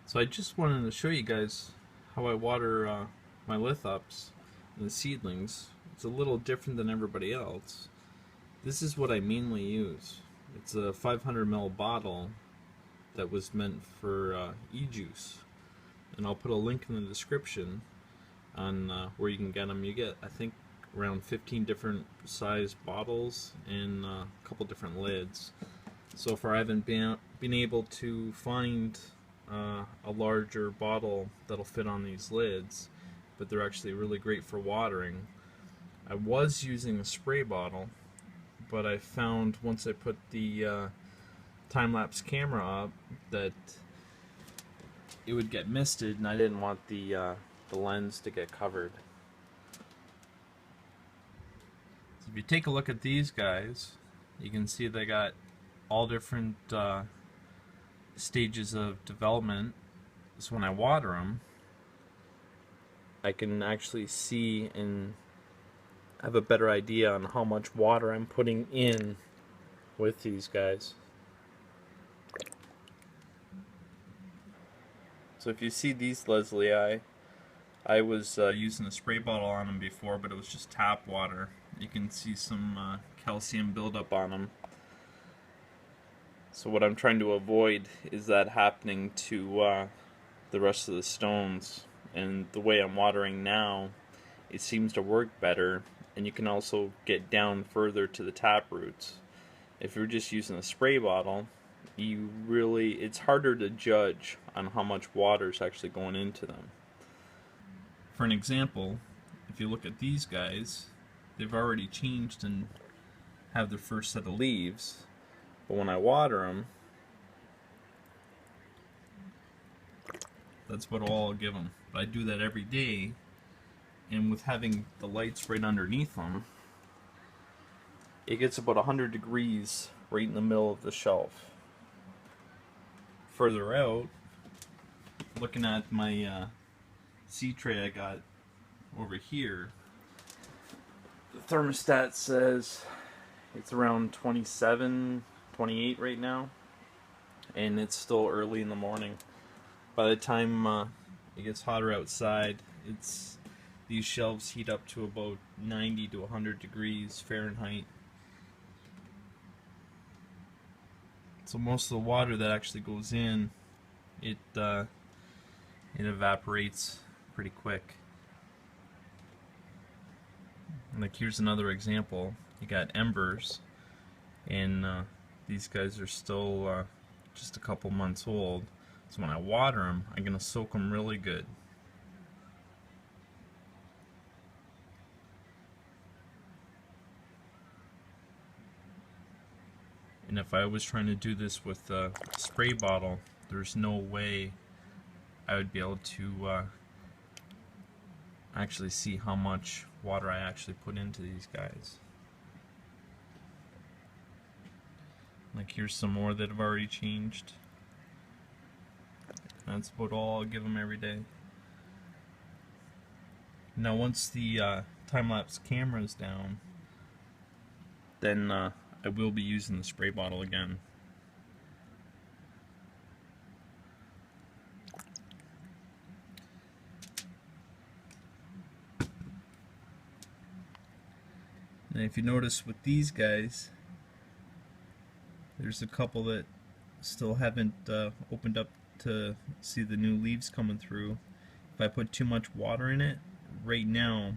So I just wanted to show you guys how I water my lithops and the seedlings. It's a little different than everybody else. This is what I mainly use. It's a 500 ml bottle that was meant for e-juice, and I'll put a link in the description on where you can get them. You get, I think, around 15 different size bottles and a couple different lids. So far I haven't been able to find a larger bottle that'll fit on these lids, but they're actually really great for watering. I was using a spray bottle, but I found once I put the time-lapse camera up that it would get misted, and I didn't want the lens to get covered. So if you take a look at these guys, you can see they got all different stages of development. So when I water them, I can actually see and have a better idea on how much water I'm putting in with these guys. So if you see these Leslie, I was using a spray bottle on them before, but it was just tap water. You can see some calcium buildup on them. So what I'm trying to avoid is that happening to the rest of the stones. And the way I'm watering now, it seems to work better, and you can also get down further to the tap roots. If you're just using a spray bottle, it's harder to judge on how much water is actually going into them. For an example, if you look at these guys, they've already changed and have their first set of leaves. But when I water them, that's what all I'll give them. But I do that every day, and with having the lights right underneath them, it gets about 100 degrees right in the middle of the shelf. Further out, looking at my seed tray I got over here, the thermostat says it's around 27, 28 right now, and it's still early in the morning. By the time it gets hotter outside, these shelves heat up to about 90 to 100 degrees Fahrenheit. So most of the water that actually goes in, it evaporates pretty quick. Like, here's another example. You got embers, and these guys are still just a couple months old. So when I water them, I'm going to soak them really good. And if I was trying to do this with a spray bottle, there's no way I would be able to actually see how much water I actually put into these guys. Like, here's some more that have already changed. That's about all I'll give them every day. Now once the time-lapse camera is down, then I will be using the spray bottle again. And if you notice with these guys, there's a couple that still haven't opened up to see the new leaves coming through. If I put too much water in it, right now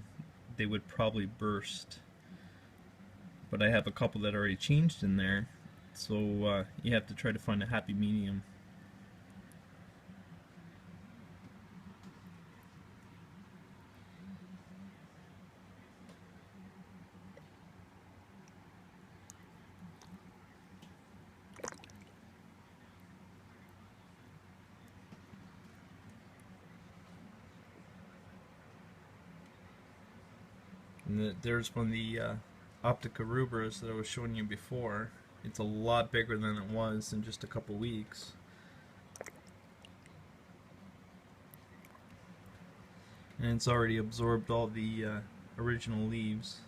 they would probably burst. But I have a couple that already changed in there, so you have to try to find a happy medium. And there's one of the Optica rubras that I was showing you before. It's a lot bigger than it was in just a couple weeks. And it's already absorbed all the original leaves.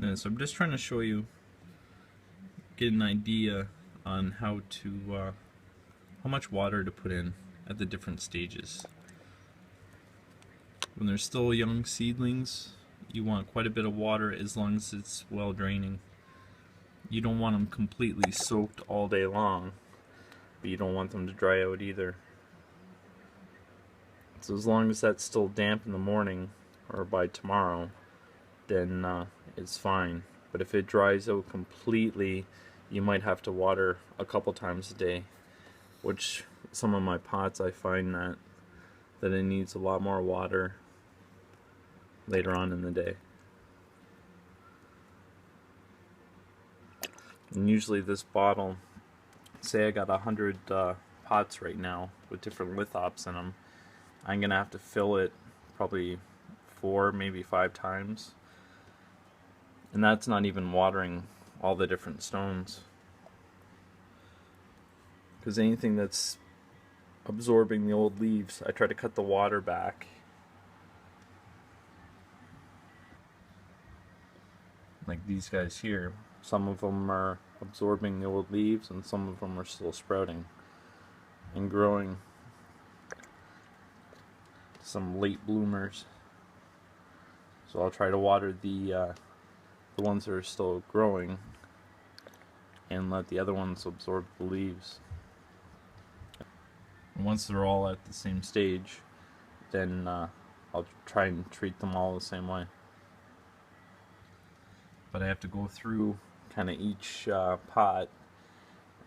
And so I'm just trying to show you, get an idea on how much water to put in at the different stages. When they're still young seedlings, you want quite a bit of water as long as it's well draining. You don't want them completely soaked all day long, but you don't want them to dry out either. So as long as that's still damp in the morning or by tomorrow, then it's fine. But if it dries out completely, you might have to water a couple times a day, which some of my pots I find that it needs a lot more water later on in the day. And usually this bottle, say I got 100 pots right now with different lithops in them, I'm gonna have to fill it probably 4, maybe 5 times, and that's not even watering all the different stones, because anything that's absorbing the old leaves, I try to cut the water back. Like these guys here, some of them are absorbing the old leaves and some of them are still sprouting and growing. Some late bloomers. So I'll try to water the ones that are still growing and let the other ones absorb the leaves. And once they're all at the same stage, then I'll try and treat them all the same way. But I have to go through kind of each pot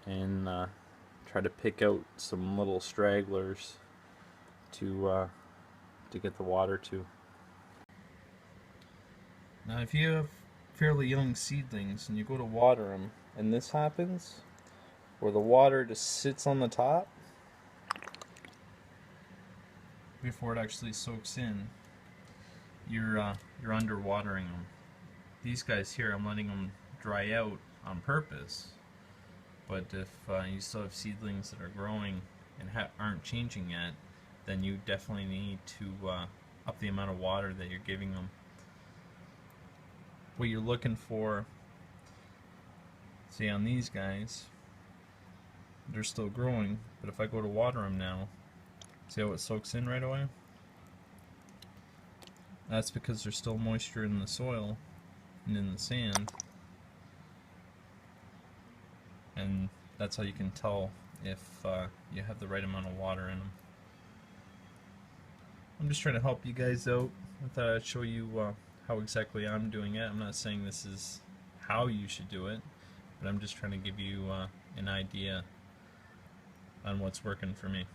and try to pick out some little stragglers to get the water to. Now if you have fairly young seedlings and you go to water them and this happens, where the water just sits on the top before it actually soaks in, you're underwatering them. These guys here, I'm letting them dry out on purpose, but if you still have seedlings that are growing and aren't changing yet, then you definitely need to up the amount of water that you're giving them. What you're looking for, see on these guys, they're still growing, but if I go to water them now, see how it soaks in right away? That's because there's still moisture in the soil and in the sand, and that's how you can tell if you have the right amount of water in them. I'm just trying to help you guys out. I thought I'd show you how exactly I'm doing it. I'm not saying this is how you should do it, but I'm just trying to give you an idea on what's working for me.